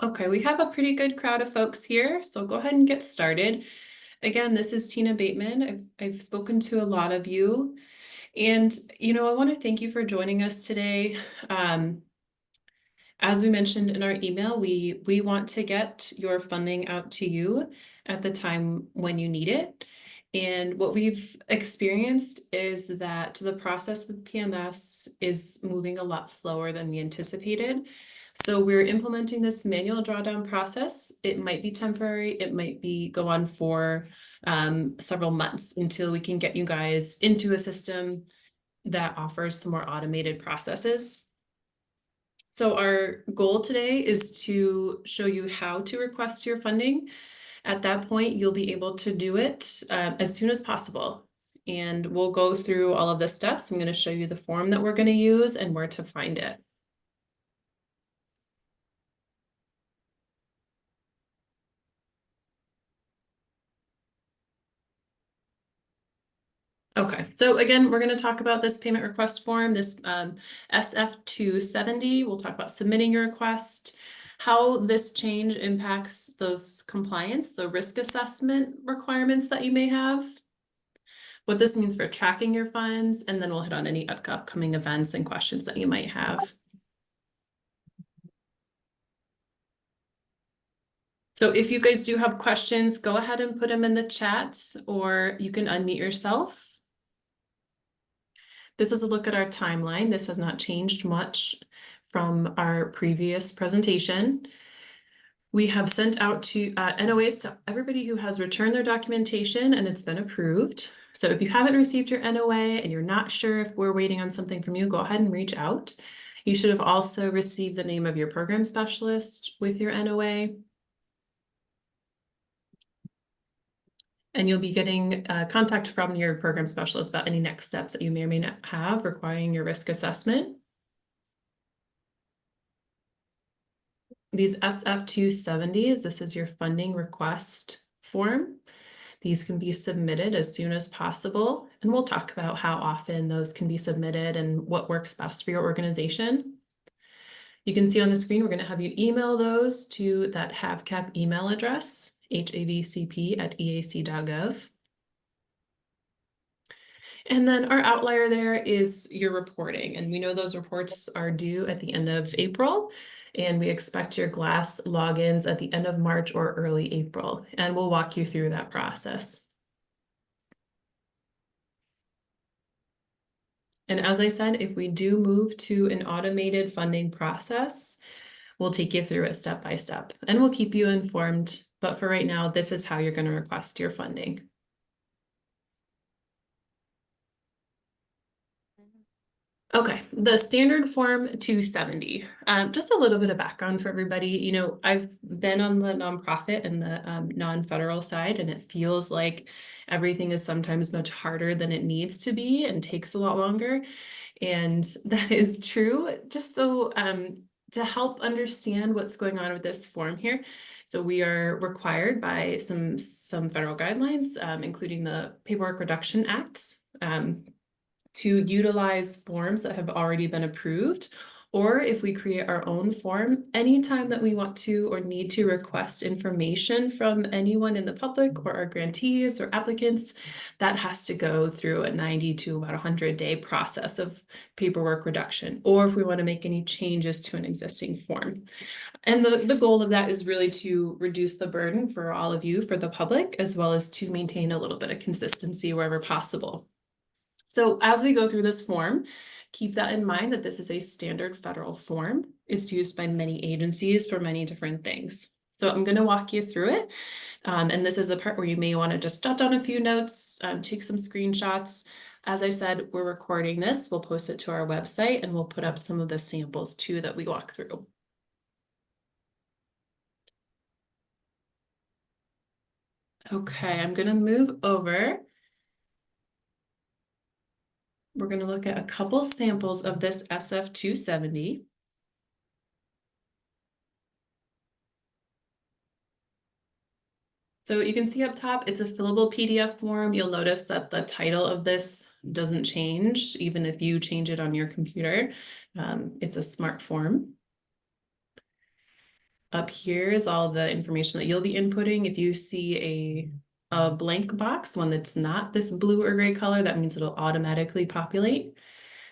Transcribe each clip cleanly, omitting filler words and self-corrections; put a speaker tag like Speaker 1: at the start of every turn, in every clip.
Speaker 1: Okay, we have a pretty good crowd of folks here, so go ahead and get started. Again, this is Tina Bateman. I've spoken to a lot of you, and I want to thank you for joining us today. Um, as we mentioned in our email, we want to get your funding out to you at the time when you need it. And what we've experienced is that the process with PMS is moving a lot slower than we anticipated. So we're implementing this manual drawdown process. It might be temporary, it might be go on for several months until we can get you guys into a system that offers some more automated processes. So our goal today is to show you how to request your funding. At that point, you'll be able to do it as soon as possible. And we'll go through all of the steps. I'm going to show you the form that we're going to use and where to find it. Okay, so again, we're going to talk about this payment request form, this SF-270. We'll talk about submitting your request, how this change impacts those compliance, the risk assessment requirements that you may have, what this means for tracking your funds, and then we'll hit on any upcoming events and questions that you might have. So if you guys do have questions, go ahead and put them in the chat, or you can unmute yourself. This is a look at our timeline. This has not changed much from our previous presentation. We have sent out to NOAs to everybody who has returned their documentation and it's been approved. So if you haven't received your NOA and you're not sure if we're waiting on something from you, go ahead and reach out. You should have also received the name of your program specialist with your NOA. And you'll be getting contact from your program specialist about any next steps that you may or may not have requiring your risk assessment. These SF-270s, this is your funding request form. These can be submitted as soon as possible, and we'll talk about how often those can be submitted and what works best for your organization. You can see on the screen, we're going to have you email those to that HAVCAP email address, havcp@eac.gov. And then our outlier there is your reporting, and we know those reports are due at the end of April, and we expect your GLASS logins at the end of March or early April, and we'll walk you through that process. And as I said, if we do move to an automated funding process, we'll take you through it step by step, and we'll keep you informed. But for right now, this is how you're going to request your funding. Okay, the standard form 270. Just a little bit of background for everybody. I've been on the nonprofit and the non-federal side, and it feels like everything is sometimes much harder than it needs to be and takes a lot longer. And that is true. Just so to help understand what's going on with this form here. So we are required by some federal guidelines, including the Paperwork Reduction Act, to utilize forms that have already been approved, or if we create our own form, anytime that we want to or need to request information from anyone in the public or our grantees or applicants, that has to go through a 90 to about 100-day process of paperwork reduction, or if we want to make any changes to an existing form. And the goal of that is really to reduce the burden for all of you, for the public, as well as to maintain a little bit of consistency wherever possible. So as we go through this form, keep that in mind that this is a standard federal form. It's used by many agencies for many different things. So I'm going to walk you through it. And this is the part where you may want to just jot down a few notes, take some screenshots. As I said, we're recording this. We'll post it to our website, and we'll put up some of the samples too that we walk through. Okay, I'm going to move over. We're going to look at a couple samples of this SF-270. So you can see up top, it's a fillable PDF form. You'll notice that the title of this doesn't change, even if you change it on your computer. It's a smart form. Up here is all the information that you'll be inputting. If you see a blank box, one that's not this blue or gray color, that means it'll automatically populate.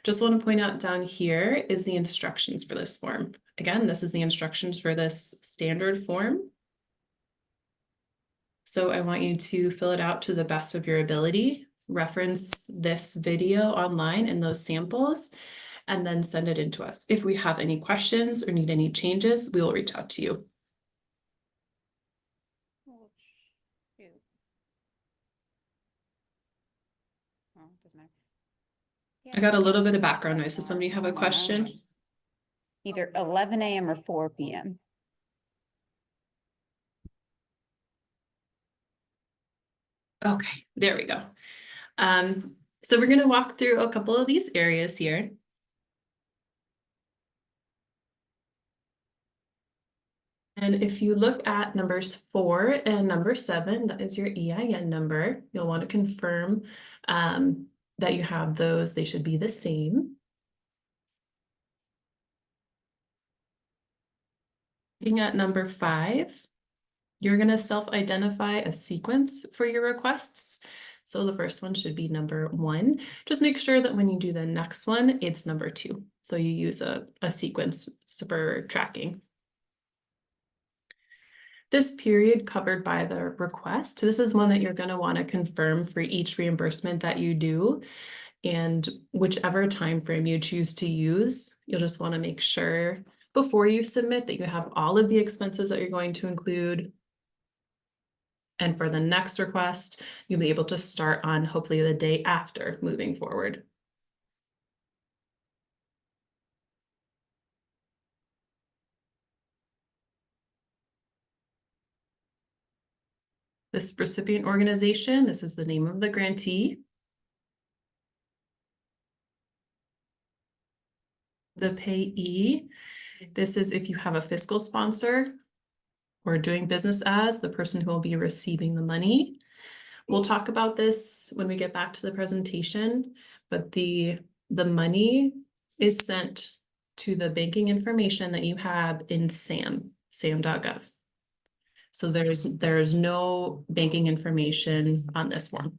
Speaker 1: Just want to point out down here is the instructions for this form. Again, this is the instructions for this standard form. So I want you to fill it out to the best of your ability, reference this video online and those samples, and then send it in to us. If we have any questions or need any changes, we will reach out to you.
Speaker 2: Oh, shoot. Oh, doesn't matter.
Speaker 1: I got a little bit of background noise. Does somebody have a question?
Speaker 2: Either 11 a.m. or 4 p.m.
Speaker 1: Okay, there we go. So we're going to walk through a couple of these areas here. And if you look at numbers 4 and number 7, that is your EIN number. You'll want to confirm that you have those. They should be the same. Looking at number 5, you're going to self-identify a sequence for your requests. So the first one should be number 1. Just make sure that when you do the next one, it's number 2. So you use a sequence for tracking. This period covered by the request, this is one that you're going to want to confirm for each reimbursement that you do. And whichever time frame you choose to use, you'll just want to make sure before you submit that you have all of the expenses that you're going to include. And for the next request, you'll be able to start on hopefully the day after moving forward. This recipient organization, this is the name of the grantee. The payee, this is if you have a fiscal sponsor or doing business as the person who will be receiving the money. We'll talk about this when we get back to the presentation, but the money is sent to the banking information that you have in sam.gov. So there's no banking information on this form.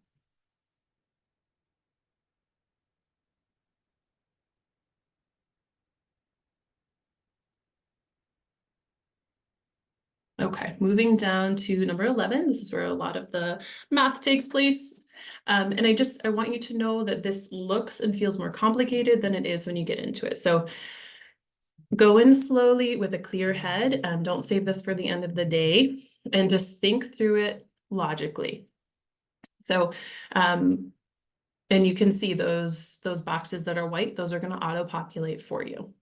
Speaker 1: Okay, moving down to number 11. This is where a lot of the math takes place. And I want you to know that this looks and feels more complicated than it is when you get into it. So go in slowly with a clear head and don't save this for the end of the day and just think through it logically. So, and you can see those boxes that are white, those are going to auto-populate for you.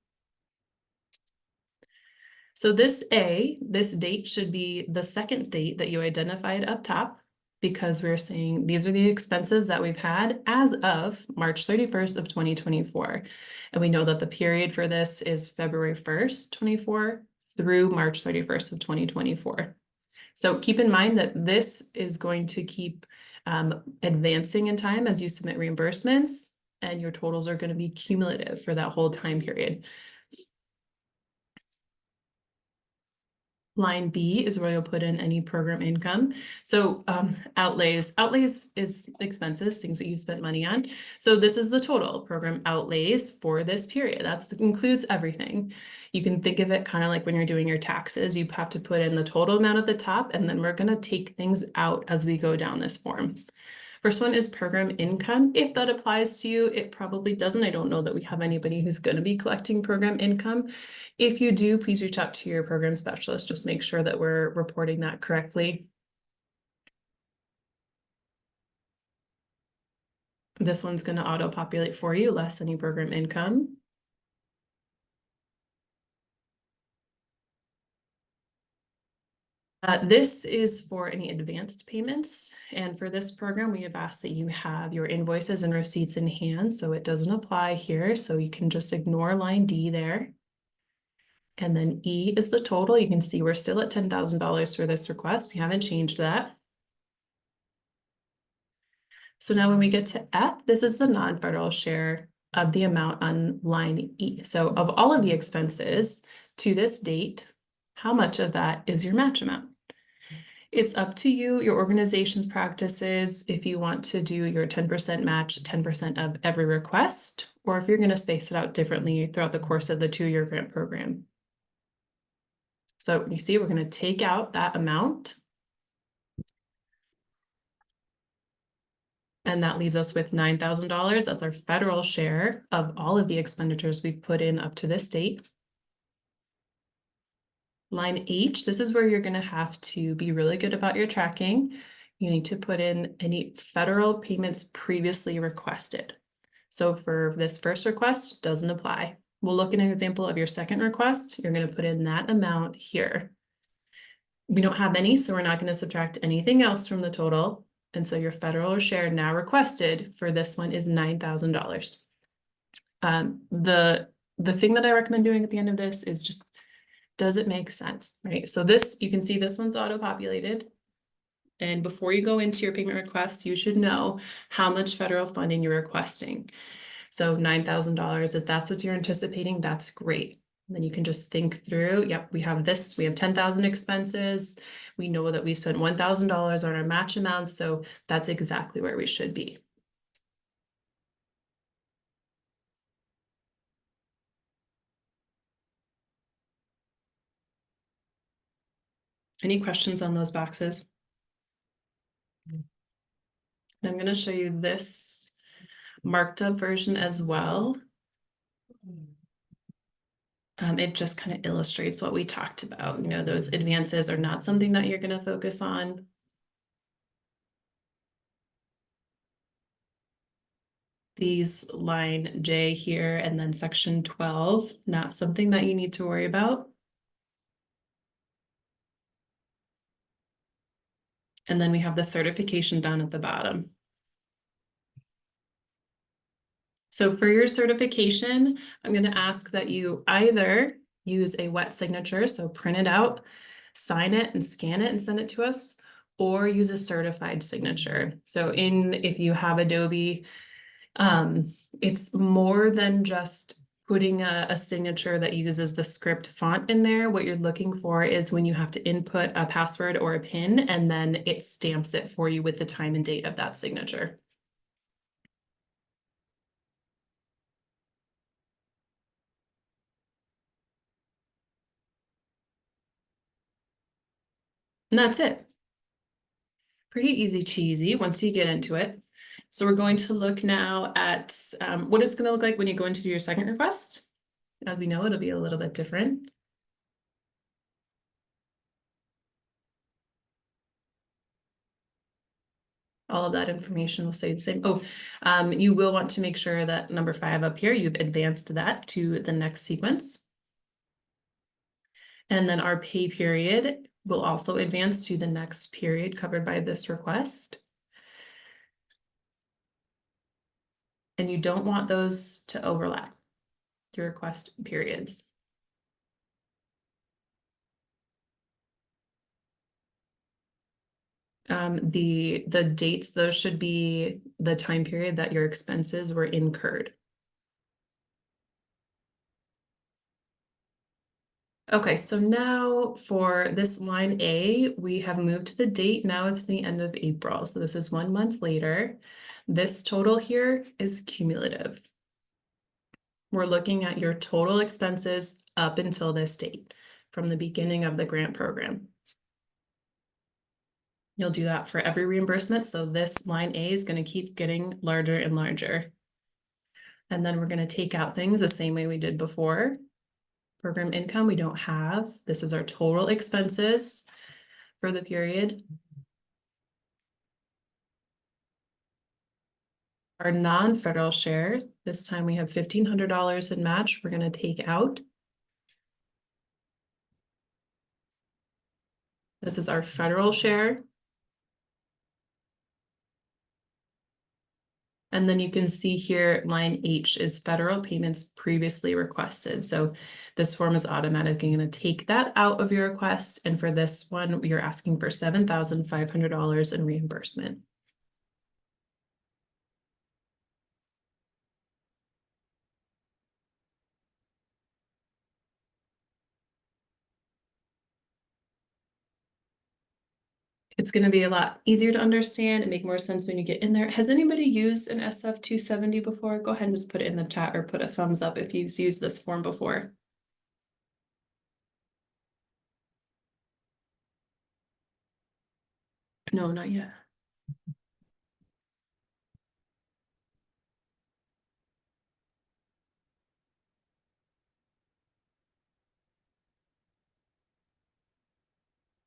Speaker 1: So this date should be the second date that you identified up top, because we're saying these are the expenses that we've had as of March 31st of 2024. And we know that the period for this is February 1st, 24 through March 31st of 2024. So keep in mind that this is going to keep advancing in time as you submit reimbursements, and your totals are going to be cumulative for that whole time period. Line B is where you'll put in any program income. So outlays is expenses, things that you spent money on. So this is the total program outlays for this period. That includes everything. You can think of it kind of like when you're doing your taxes, you have to put in the total amount at the top, and then we're going to take things out as we go down this form. First one is program income. If that applies to you, it probably doesn't. I don't know that we have anybody who's going to be collecting program income. If you do, please reach out to your program specialist. Just make sure that we're reporting that correctly. This one's going to auto-populate for you, less any program income. This is for any advanced payments. And for this program, we have asked that you have your invoices and receipts in hand, so it doesn't apply here. So you can just ignore line D there. And then E is the total. You can see we're still at $10,000 for this request. We haven't changed that. So now when we get to F, this is the non-federal share of the amount on line E. So of all of the expenses to this date, how much of that is your match amount. It's up to you, your organization's practices, if you want to do your 10% match, 10% of every request, or if you're going to space it out differently throughout the course of the 2-year grant program. So you see, we're going to take out that amount. And that leaves us with $9,000. That's our federal share of all of the expenditures we've put in up to this date. Line H, this is where you're going to have to be really good about your tracking. You need to put in any federal payments previously requested. So for this first request, doesn't apply. We'll look at an example of your second request. You're going to put in that amount here. We don't have any, so we're not going to subtract anything else from the total. And so your federal share now requested for this one is $9,000. The thing that I recommend doing at the end of this is just, does it make sense, right? So this, you can see this one's auto-populated. And before you go into your payment request, you should know how much federal funding you're requesting. So $9,000, if that's what you're anticipating, that's great. And then you can just think through, yep, we have this, we have 10,000 expenses. We know that we spent $1,000 on our match amount, so that's exactly where we should be. Any questions on those boxes? I'm going to show you this marked up version as well. It just kind of illustrates what we talked about. You know, those advances are not something that you're going to focus on. These line J here and then section 12, not something that you need to worry about. And then we have the certification down at the bottom. So for your certification, I'm going to ask that you either use a wet signature, so print it out, sign it and scan it and send it to us, or use a certified signature. So if you have Adobe, it's more than just putting a signature that uses the script font in there. What you're looking for is when you have to input a password or a PIN, and then it stamps it for you with the time and date of that signature. And that's it. Pretty easy cheesy once you get into it. So we're going to look now at what it's going to look like when you go into your second request. As we know, it'll be a little bit different. All of that information will stay the same. Oh, you will want to make sure that number 5 up here, you've advanced that to the next sequence. And then our pay period will also advance to the next period covered by this request. And you don't want those to overlap, your request periods. The dates, those should be the time period that your expenses were incurred. Okay, so now for this line A, we have moved to the date. Now it's the end of April. So this is 1 month later. This total here is cumulative. We're looking at your total expenses up until this date from the beginning of the grant program. You'll do that for every reimbursement. So this line A is going to keep getting larger and larger. And then we're going to take out things the same way we did before. Program income we don't have. This is our total expenses for the period. Our non-federal share, this time we have $1,500 in match we're going to take out. This is our federal share. And then you can see here, line H is federal payments previously requested. So this form is automatically going to take that out of your request. And for this one, you're asking for $7,500 in reimbursement. It's going to be a lot easier to understand and make more sense when you get in there. Has anybody used an SF 270 before? Go ahead and just put it in the chat or put a thumbs up if you've used this form before. No, not yet.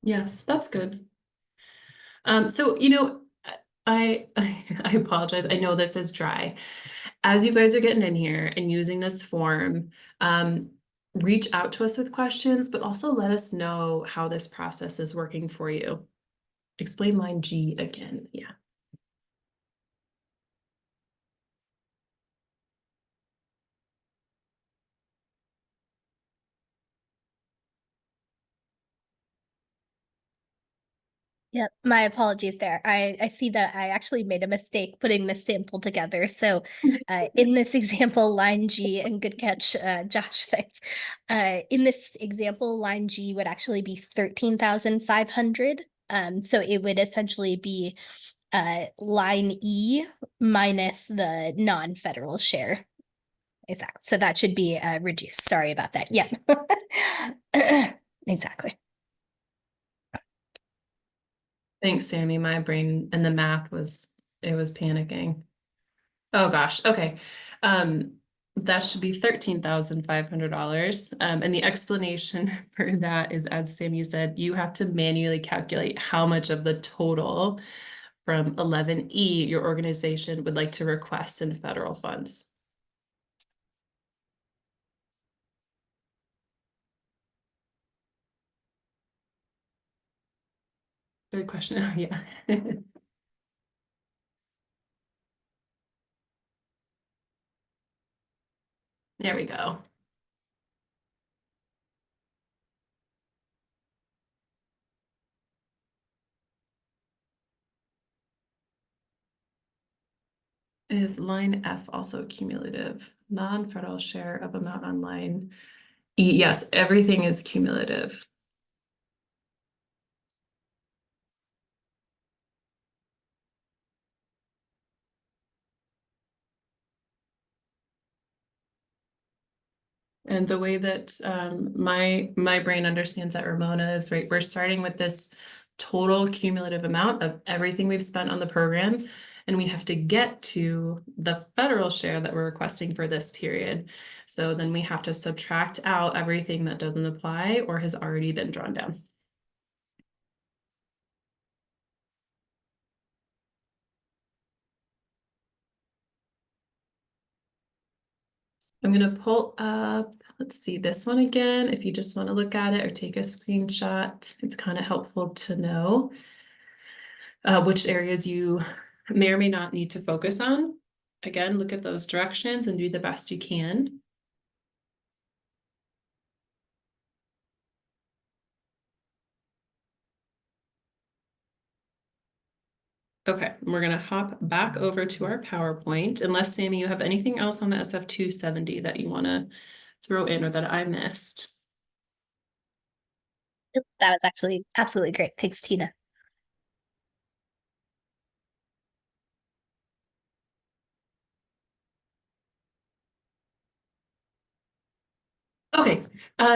Speaker 1: Yes, that's good. So, I I apologize. I know this is dry. As you guys are getting in here and using this form, reach out to us with questions, but also let us know how this process is working for you. Explain line G again. Yeah.
Speaker 3: Yep, my apologies there. I see that I actually made a mistake putting this sample together. So in this example, line G, and good catch, Josh, thanks. In this example, line G would actually be 13,500. So it would essentially be line E minus the non-federal share. Exactly. So that should be reduced. Sorry about that. Yeah. Exactly.
Speaker 1: Thanks, Sammy. My brain and the math was panicking. Oh gosh. Okay. That should be $13,500. And the explanation for that is, as Sammy said, you have to manually calculate how much of the total from 11E your organization would like to request in federal funds. Good question. Oh, yeah. There we go. Is line F also cumulative? Non-federal share of amount on line E. Yes, everything is cumulative. And the way that my brain understands that, Ramona, is right, we're starting with this total cumulative amount of everything we've spent on the program, and we have to get to the federal share that we're requesting for this period. So then we have to subtract out everything that doesn't apply or has already been drawn down. I'm gonna pull up, let's see this one again. If you just want to look at it or take a screenshot, it's kind of helpful to know which areas you may or may not need to focus on. Again, look at those directions and do the best you can. Okay, we're gonna hop back over to our PowerPoint, unless Sammy, you have anything else on the SF 270 that you wanna throw in or that I missed.
Speaker 3: That was actually absolutely great. Thanks, Tina.
Speaker 1: Okay,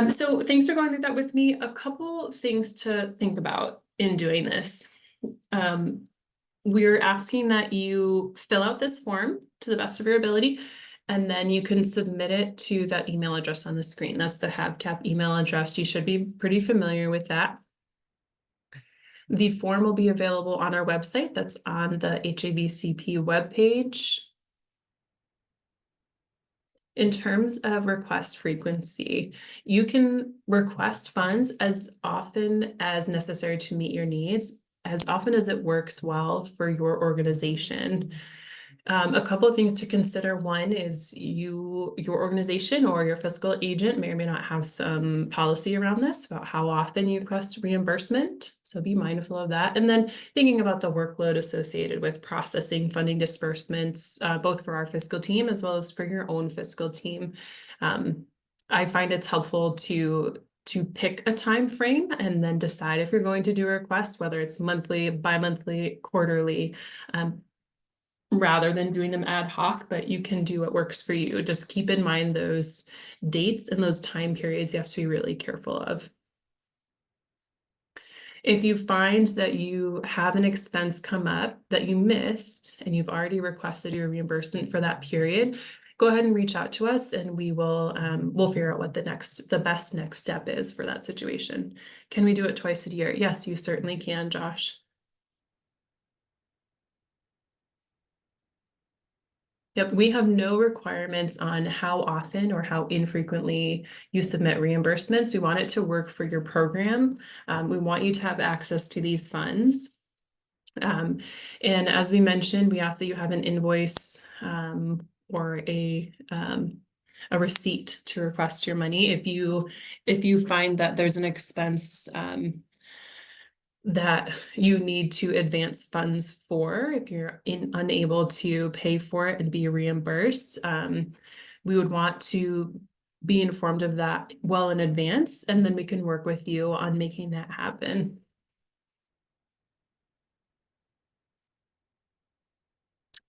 Speaker 1: so thanks for going through that with me. A couple things to think about in doing this. We're asking that you fill out this form to the best of your ability, and then you can submit it to that email address on the screen. That's the HAVCAP email address. You should be pretty familiar with that. The form will be available on our website. That's on the HAVCP webpage. In terms of request frequency, you can request funds as often as necessary to meet your needs, as often as it works well for your organization. A couple of things to consider. One is your organization or your fiscal agent may or may not have some policy around this about how often you request reimbursement. So be mindful of that. And then thinking about the workload associated with processing funding disbursements, both for our fiscal team as well as for your own fiscal team. I find it's helpful to to pick a time frame and then decide if you're going to do a request, whether it's monthly, bi-monthly, quarterly, rather than doing them ad hoc, but you can do what works for you. Just keep in mind those dates and those time periods you have to be really careful of. If you find that you have an expense come up that you missed and you've already requested your reimbursement for that period, go ahead and reach out to us and we'll figure out what the best next step is for that situation. Can we do it twice a year? Yes, you certainly can, Josh. Yep, we have no requirements on how often or how infrequently you submit reimbursements. We want it to work for your program. We want you to have access to these funds. And as we mentioned, we ask that you have an invoice or a receipt to request your money. If you find that there's an expense that you need to advance funds for, if you're unable to pay for it and be reimbursed, we would want to be informed of that well in advance, and then we can work with you on making that happen.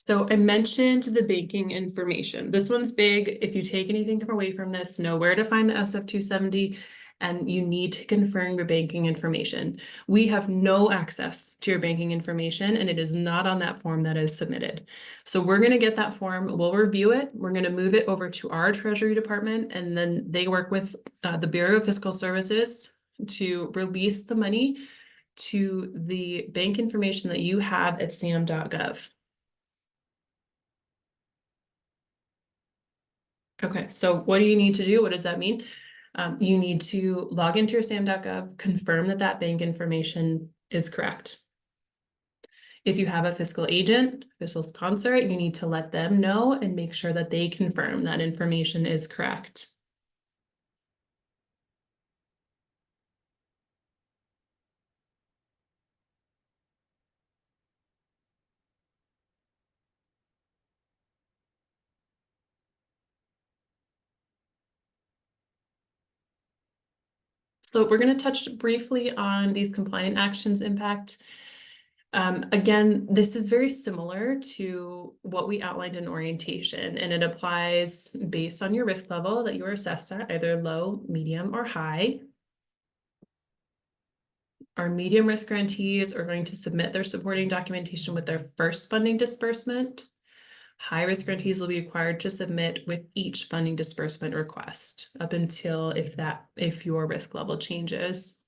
Speaker 1: So I mentioned the banking information. This one's big. If you take anything away from this, know where to find the SF-270, and you need to confirm your banking information. We have no access to your banking information, and it is not on that form that is submitted. So we're going to get that form, we'll review it, we're going to move it over to our Treasury Department, and then they work with the Bureau of Fiscal Services to release the money to the bank information that you have at sam.gov. Okay, so what do you need to do? What does that mean? You need to log into your sam.gov, confirm that that bank information is correct. If you have a fiscal agent, fiscal sponsor, you need to let them know and make sure that they confirm that information is correct. So we're going to touch briefly on these compliant actions impact. Again, this is very similar to what we outlined in orientation, and it applies based on your risk level that you are assessed at, either low, medium, or high. Our medium risk grantees are going to submit their supporting documentation with their first funding disbursement. High risk grantees will be required to submit with each funding disbursement request up until if your risk level changes.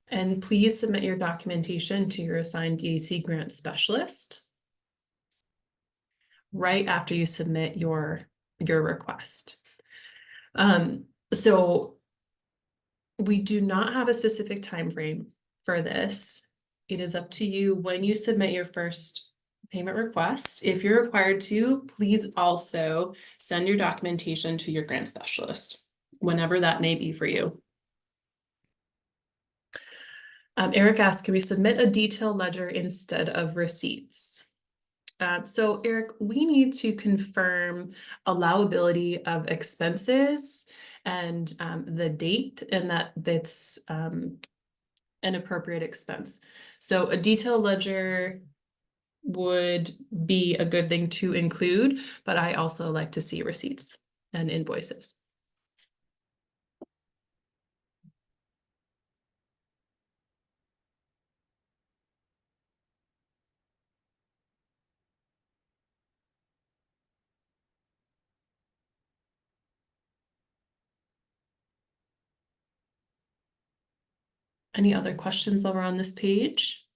Speaker 1: And please submit your documentation to your assigned DAC grant specialist right after you submit your request. So we do not have a specific time frame for this. It is up to you when you submit your first payment request. If you're required to, please also send your documentation to your grant specialist, whenever that may be for you. Eric asked, can we submit a detailed ledger instead of receipts? So Eric, we need to confirm allowability of expenses and the date, and that's an appropriate expense. So a detailed ledger would be a good thing to include, but I also like to see receipts and invoices. Any other questions while we're on this page?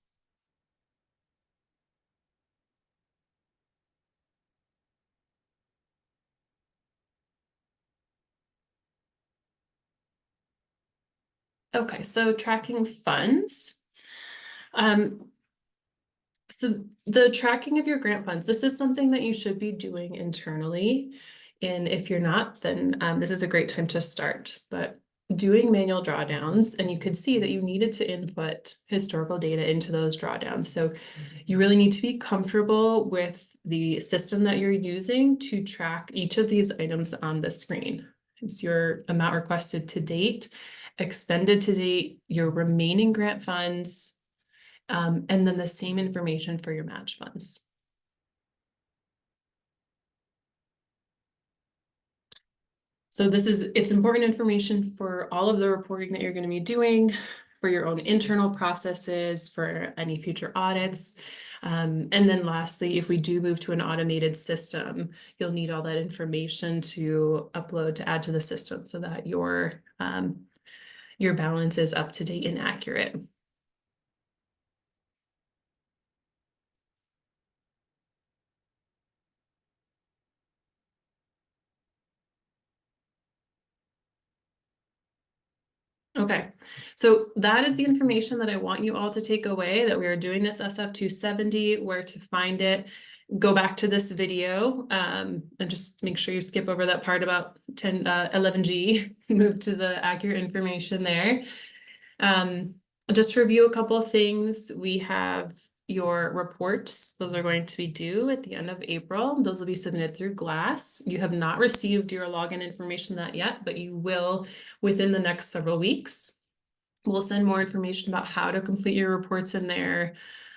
Speaker 1: Okay, so tracking funds. So the tracking of your grant funds, this is something that you should be doing internally. And if you're not, then this is a great time to start. But doing manual drawdowns, and you could see that you needed to input historical data into those drawdowns. So you really need to be comfortable with the system that you're using to track each of these items on the screen. It's your amount requested to date, expended to date, your remaining grant funds, and then the same information for your match funds. So it's important information for all of the reporting that you're going to be doing, for your own internal processes, for any future audits. And then lastly, if we do move to an automated system, you'll need all that information to upload to add to the system so that your balance is up to date and accurate. Okay, so that is the information that I want you all to take away, that we are doing this SF 270, where to find it. Go back to this video and just make sure you skip over that part about 11G, move to the accurate information there. Just to review a couple of things, we have your reports. Those are going to be due at the end of April. Those will be submitted through Glass. You have not received your login information that yet, but you will within the next several weeks. We'll send more information about how to complete your reports in there.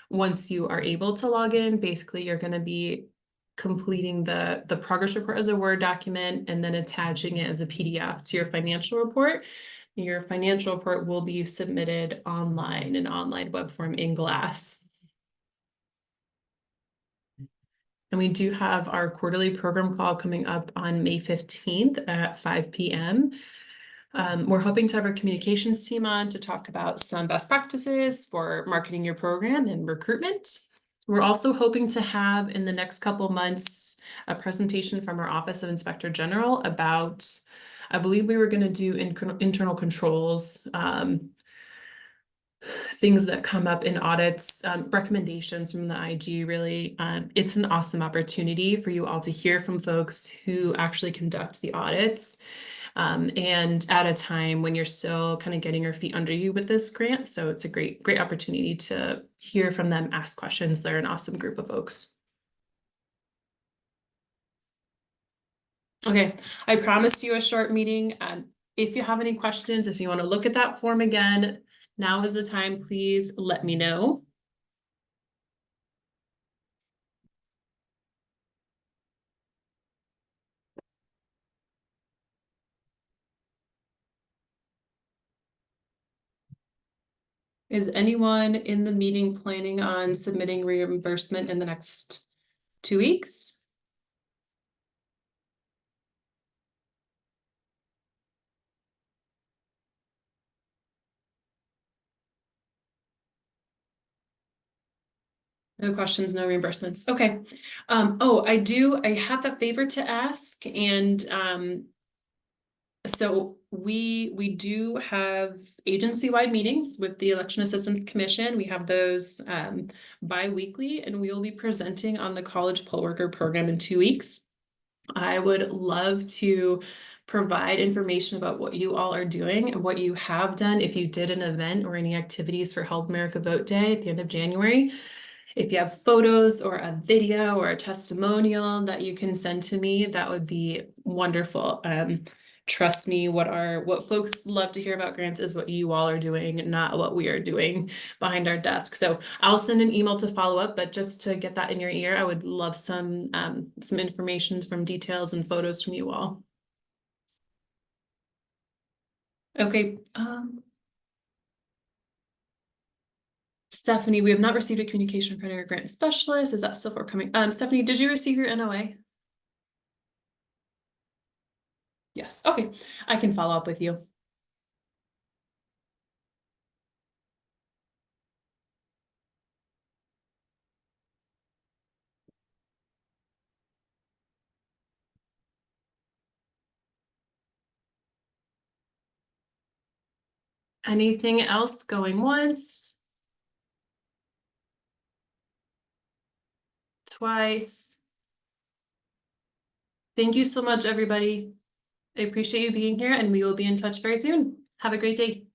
Speaker 1: Once you are able to log in, basically you're going to be completing the progress report as a Word document and then attaching it as a PDF to your financial report. Your financial report will be submitted online in online web form in Glass. And we do have our quarterly program call coming up on May 15th at 5 p.m. We're hoping to have our communications team on to talk about some best practices for marketing your program and recruitment. We're also hoping to have in the next couple months a presentation from our Office of Inspector General about, I believe we were going to do internal controls, things that come up in audits, recommendations from the IG, really. It's an awesome opportunity for you all to hear from folks who actually conduct the audits. And at a time when you're still kind of getting your feet under you with this grant. So it's a great opportunity to hear from them, ask questions. They're an awesome group of folks. Okay, I promised you a short meeting. If you have any questions, if you want to look at that form again, now is the time. Please let me know. Is anyone in the meeting planning on submitting reimbursement in the next 2 weeks? No questions, no reimbursements. Okay. Oh, I have a favor to ask, and so we do have agency-wide meetings with the Election Assistance Commission. We have those bi-weekly, and we will be presenting on the College Poll Worker Program in 2 weeks. I would love to provide information about what you all are doing and what you have done if you did an event or any activities for Help America Vote Day at the end of January. If you have photos or a video or a testimonial that you can send to me, that would be wonderful. Trust me, what folks love to hear about grants is what you all are doing, not what we are doing behind our desk. So I'll send an email to follow up, but just to get that in your ear, I would love some information from details and photos from you all. Okay. Stephanie, we have not received a communication from our grant specialist. Is that still forthcoming? Stephanie, did you receive your NOA? Yes, okay. I can follow up with you. Anything else going once? Twice? Thank you so much, everybody. I appreciate you being here, and we will be in touch very soon. Have a great day.